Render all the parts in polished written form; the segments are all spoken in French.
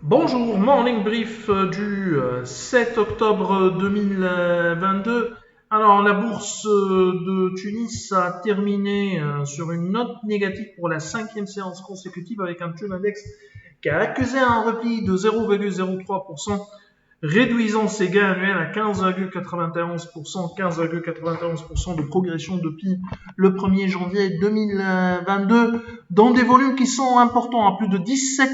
Bonjour, morning brief du 7 octobre 2022. Alors, la bourse de Tunis a terminé sur une note négative pour la cinquième séance consécutive avec un taux index qui a accusé un repli de 0,03%, réduisant ses gains annuels à 15,91%, 15,91% de progression depuis le 1er janvier 2022, dans des volumes qui sont importants, à plus de 17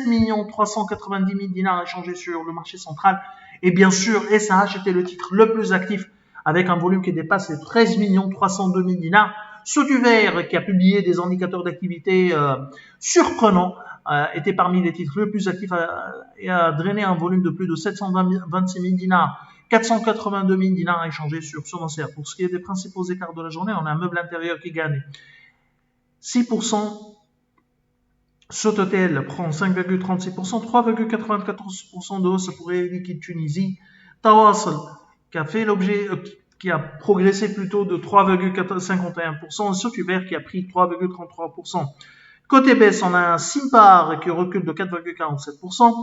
390 000 dinars échangés sur le marché central. Et bien sûr, SAH était le titre le plus actif, avec un volume qui dépasse les 13 302 000 dinars. Sotuver, qui a publié des indicateurs d'activité surprenants, était parmi les titres les plus actifs et a drainé un volume de plus de 726 000 dinars, 482 000 dinars échangés sur Sonancière. Pour ce qui est des principaux écarts de la journée, on a un meuble intérieur qui gagne 6%, Sototel prend 5,36%, 3,94% de hausse pour Air Liquide Tunisie, Tawassel qui a progressé plutôt de 3,51%, Sotuver qui a pris 3,33%. Côté baisse, on a un Simpar qui recule de 4,47%,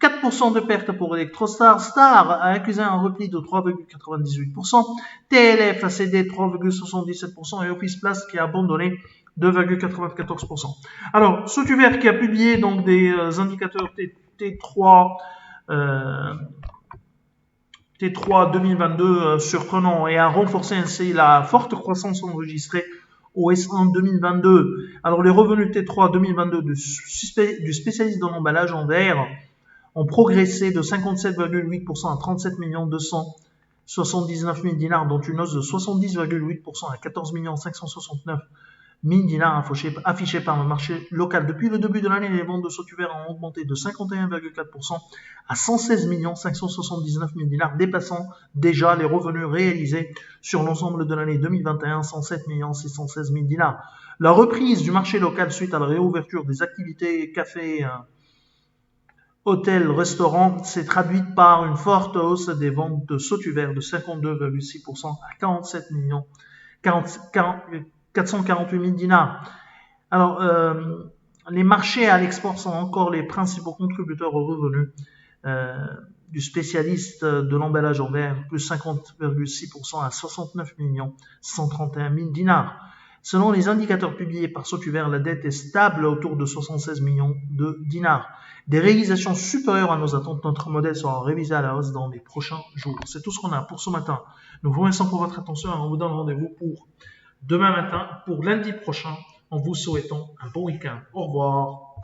4% de perte pour Electrostar, Star a accusé un repli de 3,98%, TLF a cédé 3,77% et Office Place qui a abandonné 2,94%. Alors, Sotuver qui a publié donc des indicateurs T3 2022 surprenants et a renforcé ainsi la forte croissance enregistrée au S1 2022. Alors, les revenus T3 2022 du spécialiste dans l'emballage en verre ont progressé de 57,8% à 37 279 000 dinars, dont une hausse de 70,8% à 14 569 000 dinars affichés par le marché local. Depuis le début de l'année, les ventes de Sotuver ont augmenté de 51,4% à 116 579 000 dinars, dépassant déjà les revenus réalisés sur l'ensemble de l'année 2021, 107 616 000 dinars. La reprise du marché local suite à la réouverture des activités café, hôtel, restaurant s'est traduite par une forte hausse des ventes de Sotuver de 52,6% à 448 000 dinars. Alors, les marchés à l'export sont encore les principaux contributeurs aux revenus du spécialiste de l'emballage en verre, plus 50,6% à 69 131 000 dinars. Selon les indicateurs publiés par Sotuver, la dette est stable autour de 76 millions de dinars. Des réalisations supérieures à nos attentes, notre modèle sera révisé à la hausse dans les prochains jours. C'est tout ce qu'on a pour ce matin. Nous vous remercions pour votre attention et on vous donne rendez-vous pour demain matin, pour lundi prochain, en vous souhaitant un bon week-end. Au revoir.